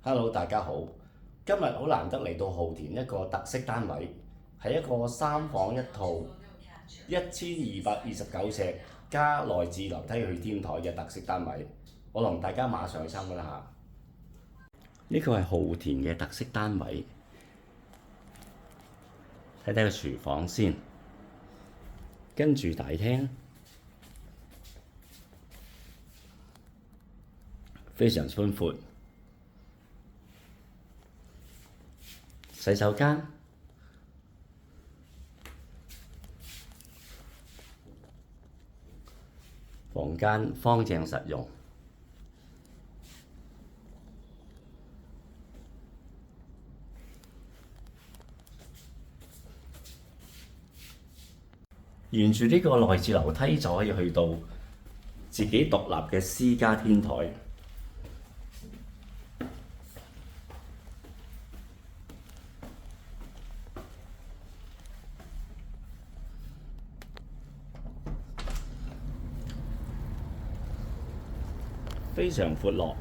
Hello，大家好。今日好難得嚟到浩田一個特色單位，係一個三房一套1229尺加內置樓梯去天台嘅特色單位。我同大家馬上去參觀一下。呢個係浩田嘅特色單位，睇睇個廚房先，跟住大廳，非常寬闊。洗手間，房間方正實用。沿住呢個內置樓梯就可以去到自己獨立嘅私家天台。非常闊落。